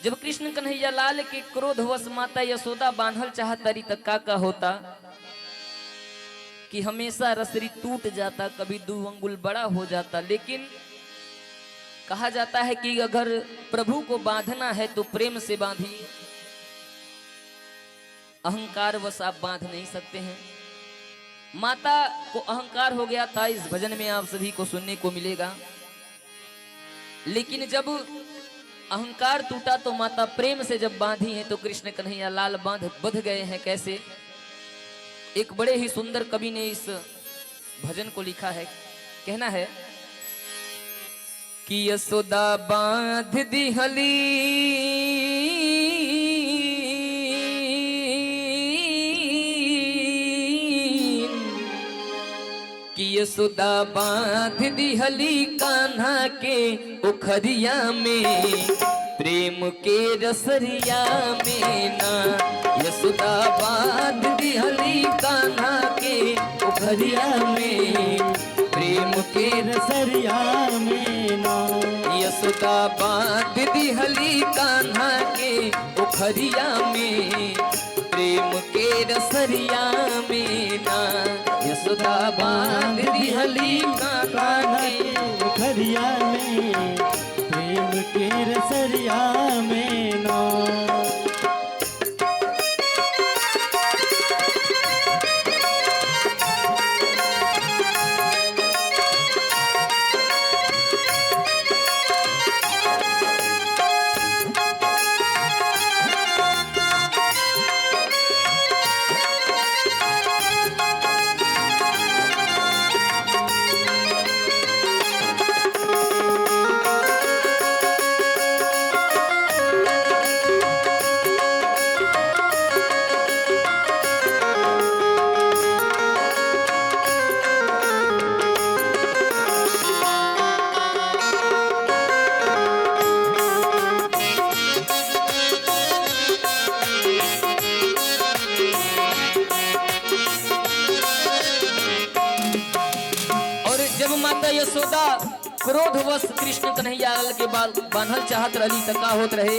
जब कृष्ण कन्हैया लाल के क्रोधवश माता यशोदा बांधल चाहतरी तक का होता कि हमेशा रसरी टूट जाता, कभी 2 अंगुल बड़ा हो जाता। लेकिन कहा जाता है कि अगर प्रभु को बांधना है तो प्रेम से बांधिए, अहंकार वश आप बांध नहीं सकते हैं। माता को अहंकार हो गया था, इस भजन में आप सभी को सुनने को मिलेगा। लेकिन जब अहंकार टूटा तो माता प्रेम से जब बांधी है तो कृष्ण कन्हैया लाल बंध गए हैं। कैसे? एक बड़े ही सुंदर कवि ने इस भजन को लिखा है। कहना है कि यशोदा बांध दी हली कि यशोदा बांध दी हली कान्हा के उखरिया में, प्रेम के रसरिया में ना। यशोदा बांध दी हली कान्हा के उखरिया में, प्रेम के रसरिया में ना। यशोदा बांध दी हली कान्हा के उखरिया में, प्रेम के रसरिया में ना। यशोदा बांध दी हली कान्हा के उखरिया में, प्रेम के रसरिया में ना। माता यशोदा क्रोधवश कृष्ण कन्हैया लाल के बाल बांधल चाहत रही त का होत रहे।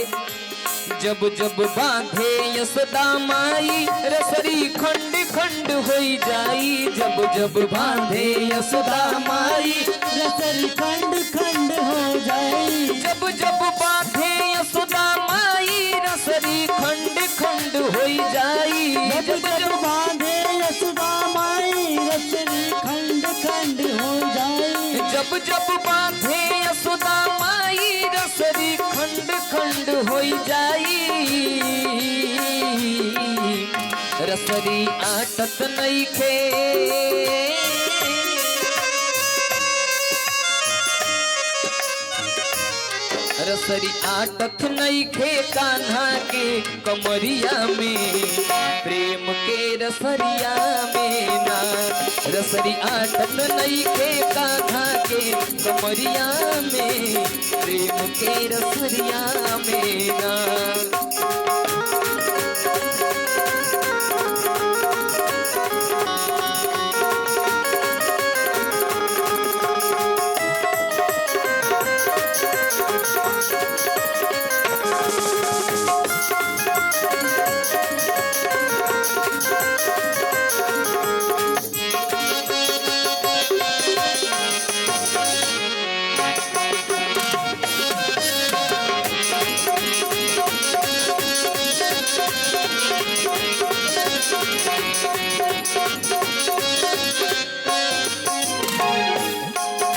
जब जब बांधे यशोदा माई, रसरी खंड खंड होई जाई। जब जब बांधे यशोदा माई, रसरी खंड खंड हो जाई। जब जब बांधे यशोदा माई, रसरी खंड खंड होई जाई। जब जब बांधे यशोदा माई, रसरी खंड खंड हो जाई। जब जब बांधे यशोदा माई, रसरी खंड खंड होई जाई। रसरी आटत नइखे, रसरी आटत नइखे कान्हा के कमरिया में, प्रेम के रसरिया में ना। रसरी आटत नइखे कान्हा के कमरिया में, प्रेम के रसरिया में ना।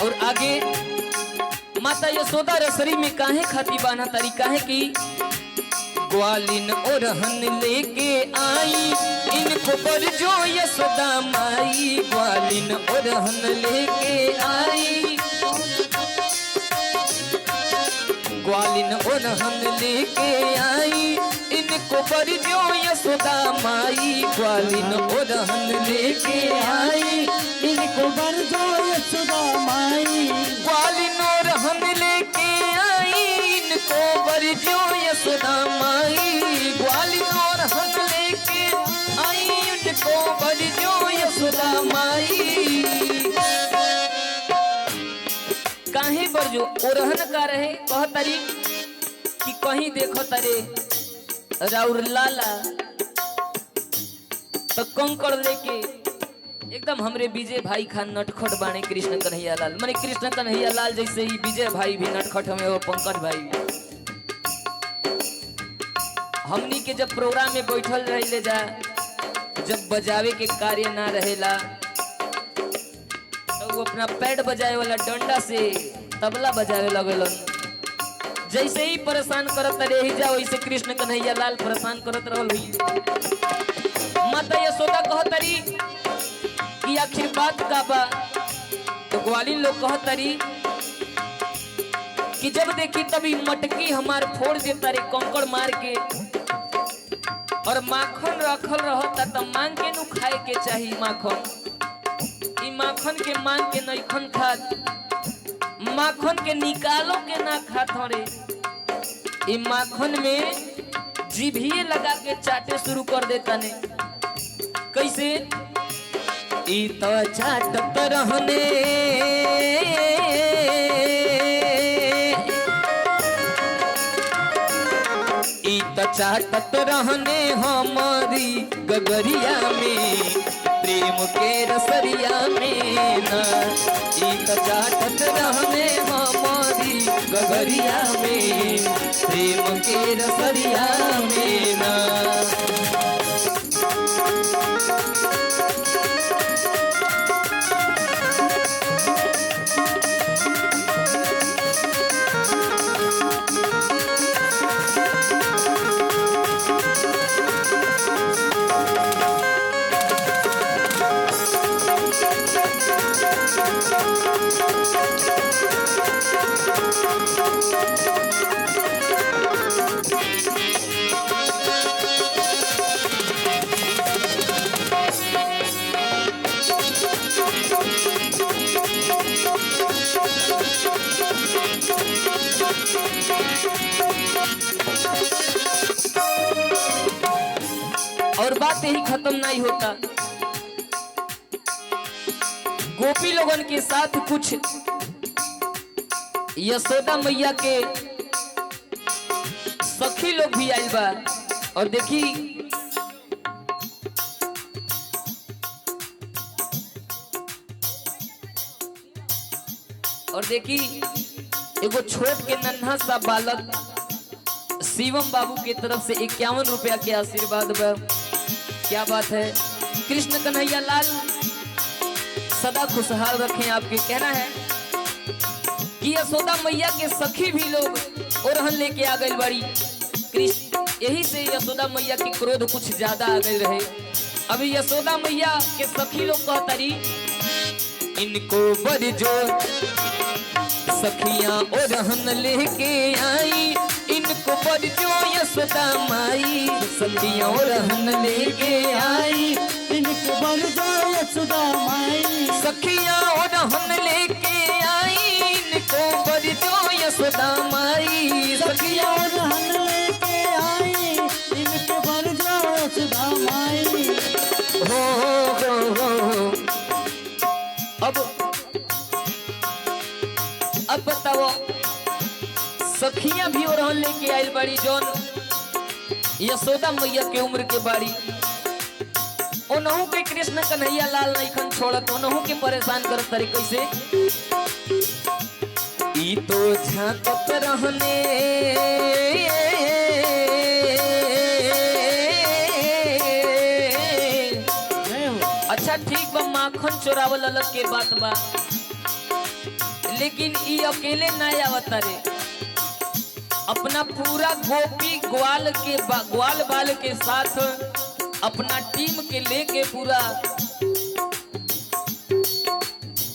और आगे माता यशोदा रसरी में काहे खाती बाना तरीका है कि ग्वालिन ओरहन लेके आई, इनको पर जो यशोदा माई। ग्वालिन ओरहन लेके आई, ग्वालिन ओरहन लेके आई, इनको पर जो यशोदा माई। ग्वालिन ओरहन लेके आई, इनको बर जो यशोदा माई। ग्वालिन ओरहन लेके आई, इनको बर जो यशोदा माई। ग्वालिन ओरहन लेके आई, इनको बर जो यशोदा माई। काहे बर जो ओरहन का रहे कहतरी कि कहीं देखो तारे राउर लाला तो कंकड़ लेके एकदम हमरे विजय भाई खान नटखट बाणे कृष्ण कन्हैया लाल, माने कृष्ण कन्हैया लाल जैसे ही विजय भाई भी नटखट हमें वो पंकज भाई भी। हमनी के जब प्रोग्राम में बैठल रही जा, जब बजावे के कार्य ना रहेला तो वो अपना पैड बजाए वाला डंडा से तबला बजावे लगलन। जैसे ही परेशान करत रही जा वैसे कृष्ण कन्हैया लाल परेशान करत रहल हुई। माता यशोदा कहतरी कि आखिर बात का बा, तो ग्वालिन लोग कहतरी कि जब देखी तभी मटकी हमार फोड़ देता रे कंकड़ मार के, और माखन रखल रहता तो मांग के नु खाए के चाहिए माखन। ई माखन के मांग के नइखन खात, माखन के निकालो के ना खात रे। ई माखन में जीभिए लगा के चाटे शुरू कर देता ने। कैसे? ई तो चाटत रहने ई तो चाटत रहने हमारी गगरिया में प्रेम के रसरिया में ना। ई तो चाटत रहने हमारी गगरिया में प्रेम के रसरिया में ना। और बात यही खत्म नहीं होता। गोपी लोगन के साथ कुछ यशोदा मैया के सखी लोग भी आइल बा। और देखी एगो छोट के नन्हा सा बालक शिवम बाबू की तरफ से 51 रुपया के आशीर्वाद बा। क्या बात है। कृष्ण कन्हैया लाल सदा खुशहाल रखें। आपके कहना है कि यशोदा मैया के सखी भी लोग ओरहन लेके आ गई बड़ी कृष्ण, यही से यशोदा मैया की क्रोध कुछ ज्यादा आ गई रहे। अभी यशोदा मैया के सखी लोग कहतरी इनको बरजो सखियां ओरहन लेके आई, इनको बरजो यशोदा माई सखियां ओरहन लेके आई, इनको बरजो यशोदा माई सखियां ओरहन लेके आई, इनको बरजो यशोदा माई सखियां ओरहन लेके आई, इनको बरजो यशोदा माई। हो। अब बताओ सखियां भी ओरहन लेके आइल बड़ी जौन यशोदा मैया के उम्र के बाड़ी। ओनहु के कृष्ण कन्हैया लाल नइखन छोड़त, ओनहु के परेशान करत तरी। कैसे? ई तो झांकत रहने अच्छा ठीक बा, माखन चोरावल अलग के बात बा, लेकिन ई अकेले ना आवत रे। अपना पूरा गोपी ग्वाल बाल के साथ अपना टीम के लेके पूरा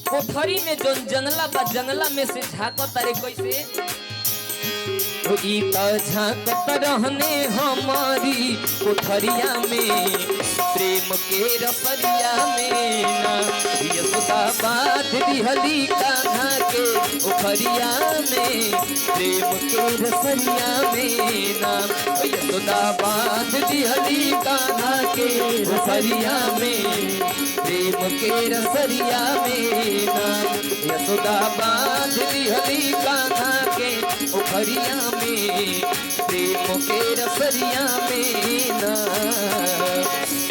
कोठरी में जो जंगला बा जंगला में से झांकत रे। कैसे? ई तो झांकत रहने हमारी कोठरिया में प्रेम के रसरिया में ना। यशोदा बात दिहली कान्हा के उखरिया में प्रेम के रसरिया में ना। यशोदा बात दिहली कान्हा के रसरिया में प्रेम के रसरिया में ना। यशोदा बात दिहली कान्हा के उखरिया में प्रेम के रसरिया में ना,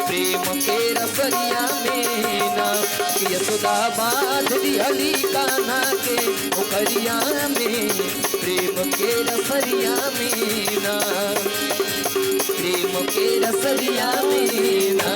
प्रेम के रसरिया में ना, कि यशोदा बांध दिहली कान्हा के ओखरिया में, प्रेम के रसरिया में ना, प्रेम के रसरिया में ना।